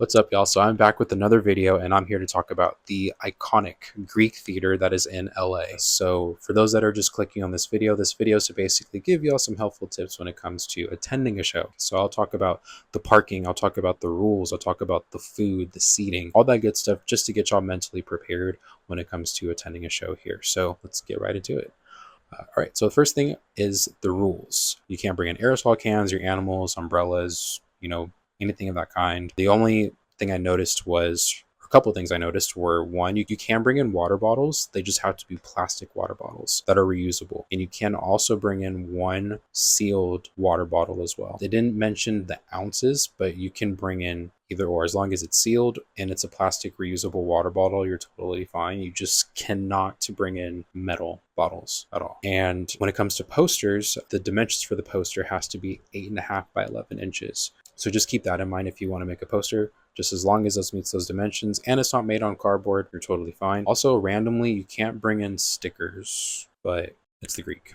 What's up, y'all? So I'm back with another video, and I'm here to talk about the iconic Greek theater that is in LA. So for those that are just clicking on this video is to basically give y'all some helpful tips when it comes to attending a show. So I'll talk about the parking, I'll talk about the rules, I'll talk about the food, the seating, all that good stuff, just to get y'all mentally prepared when it comes to attending a show here. So let's get right into it. All right, so the first thing is the rules. You can't bring in aerosol cans, your animals, umbrellas, anything of that kind. The only thing I noticed was, a couple of things I noticed were, one, you can bring in water bottles. They just have to be plastic water bottles that are reusable. And you can also bring in one sealed water bottle as well. They didn't mention the ounces, but you can bring in either or. As long as it's sealed and it's a plastic reusable water bottle, you're totally fine. You just cannot bring in metal bottles at all. And when it comes to posters, the dimensions for the poster has to be 8.5 by 11 inches. So just keep that in mind if you want to make a poster. Just as long as this meets those dimensions and it's not made on cardboard, you're totally fine. Also, randomly, you can't bring in stickers, but it's the Greek.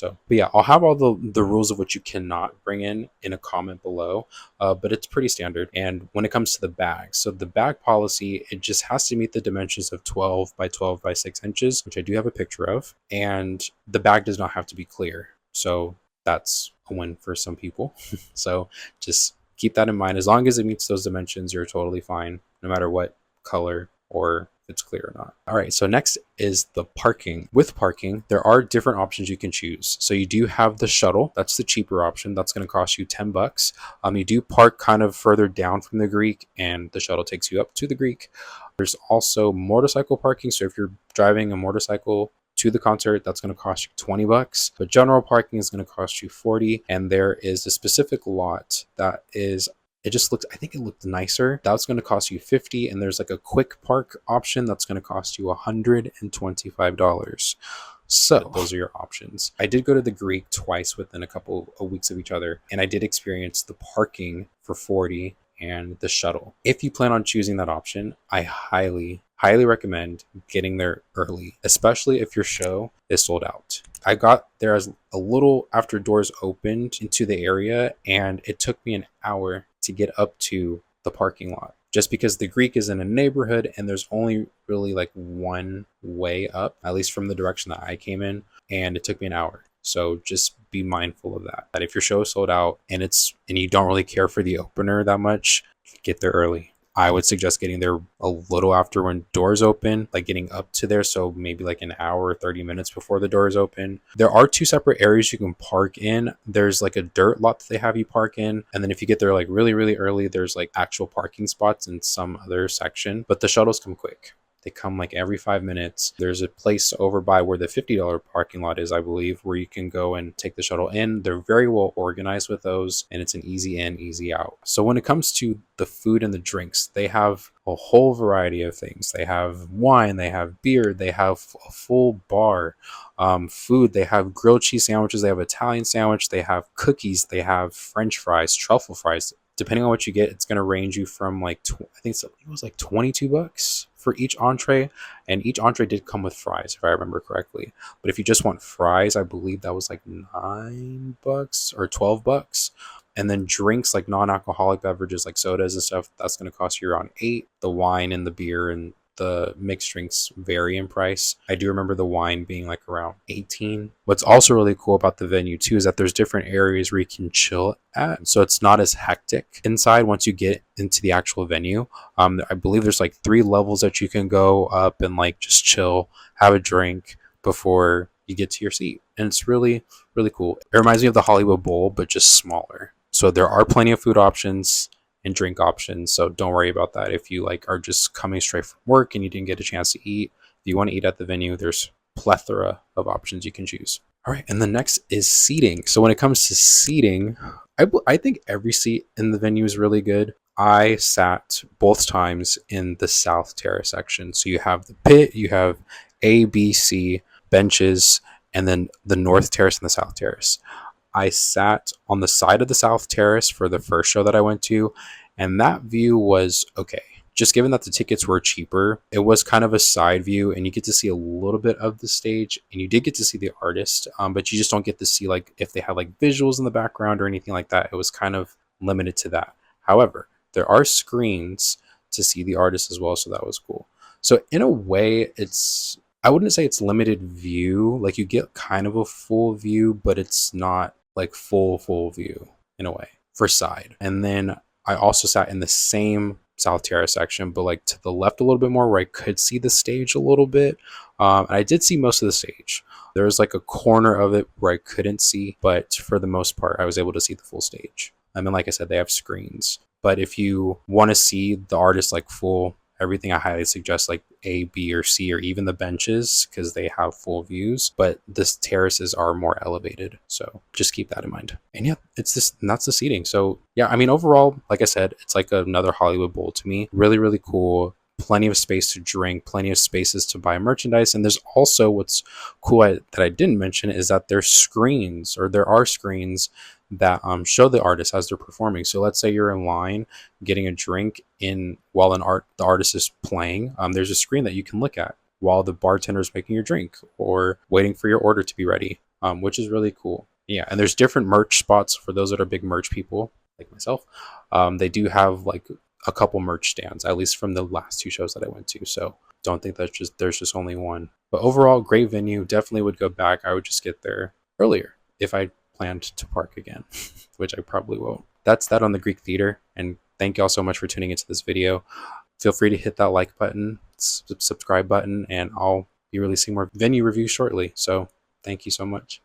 But yeah, I'll have all the rules of what you cannot bring in a comment below, but it's pretty standard. And when it comes to the bag, so the bag policy, it just has to meet the dimensions of 12 by 12 by 6 inches, which I do have a picture of, and the bag does not have to be clear. So that's a win for some people. So just keep that in mind. As long as it meets those dimensions, you're totally fine, no matter what color or if it's clear or not. All right, so next is the parking. With parking, there are different options you can choose. So you do have the shuttle. That's the cheaper option. That's going to cost you $10. You do park kind of further down from the Greek, and the shuttle takes you up to the Greek. There's also motorcycle parking. So if you're driving a motorcycle to the concert, that's going to cost you $20, but general parking is going to cost you $40. And there is a specific lot that is, it just looked, I think it looked nicer. That's going to cost you $50. And there's like a quick park option that's going to cost you $125. So those are your options. I did go to the Greek twice within a couple of weeks of each other, and I did experience the parking for $40 and the shuttle. If you plan on choosing that option, I highly recommend getting there early, especially if your show is sold out. I got there as a little after doors opened into the area, and it took me an hour to get up to the parking lot, just because the Greek is in a neighborhood and there's only really like one way up, at least from the direction that I came in, and it took me an hour. So just be mindful of that if your show is sold out and you don't really care for the opener that much, get there early. I would suggest getting there a little after when doors open, like getting up to there. So maybe like an hour or 30 minutes before the doors open. There are two separate areas you can park in. There's like a dirt lot that they have you park in. And then if you get there like really, really early, there's like actual parking spots in some other section, but the shuttles come quick. They come like every 5 minutes. There's a place over by where the $50 parking lot is, I believe, where you can go and take the shuttle in. They're very well organized with those, and it's an easy in, easy out. So when it comes to the food and the drinks, they have a whole variety of things. They have wine, they have beer, they have a full bar. Food, they have grilled cheese sandwiches, they have Italian sandwich, they have cookies, they have French fries, truffle fries. Depending on what you get, it's going to range you from like, I think it was like $22 for each entree, and each entree did come with fries, if I remember correctly. But if you just want fries, I believe that was like $9 or $12. And then drinks like non-alcoholic beverages like sodas and stuff, that's going to cost you around $8. The wine and the beer and the mixed drinks vary in price. I do remember the wine being like around $18. What's also really cool about the venue too is that there's different areas where you can chill at. So it's not as hectic inside once you get into the actual venue. I believe there's like 3 levels that you can go up and like just chill, have a drink before you get to your seat. And it's really, really cool. It reminds me of the Hollywood Bowl, but just smaller. So there are plenty of food options and drink options, so don't worry about that if you like are just coming straight from work and you didn't get a chance to eat. If you want to eat at the venue, there's plethora of options you can choose. All right, and the next is seating. So when it comes to seating, I think every seat in the venue is really good. I sat both times in the South Terrace section. So you have the pit, you have A, B, C benches, and then the North Terrace and the South Terrace. I sat on the side of the South Terrace for the first show that I went to, and that view was okay. Just given that the tickets were cheaper, it was kind of a side view, and you get to see a little bit of the stage, and you did get to see the artist, but you just don't get to see like if they have like visuals in the background or anything like that. It was kind of limited to that. However, there are screens to see the artist as well, so that was cool. So in a way, I wouldn't say it's limited view. Like you get kind of a full view, but it's not like full view in a way for side. And then I also sat in the same South Terrace section, but like to the left a little bit more, where I could see the stage a little bit. And I did see most of the stage. There was like a corner of it where I couldn't see, but for the most part, I was able to see the full stage. I mean, like I said, they have screens. But if you want to see the artist like full, everything, I highly suggest like A, B, or C, or even the benches, because they have full views. But the terraces are more elevated, so just keep that in mind. And yeah, it's this, and that's the seating. So yeah, I mean, overall, like I said, it's like another Hollywood Bowl to me. Really, really cool. Plenty of space to drink, plenty of spaces to buy merchandise. And there's also what's cool that I didn't mention is that there are screens that show the artist as they're performing. So let's say you're in line getting a drink while the artist is playing. There's a screen that you can look at while the bartender is making your drink or waiting for your order to be ready, which is really cool. Yeah, and there's different merch spots for those that are big merch people like myself. They do have like a couple merch stands, at least from the last 2 shows that I went to. So don't think there's just only one. But overall, great venue. Definitely would go back. I would just get there earlier if I planned to park again, which I probably won't. That's that on the Greek Theater. And thank you all so much for tuning into this video. Feel free to hit that like button, subscribe button, and I'll be releasing more venue reviews shortly. So thank you so much.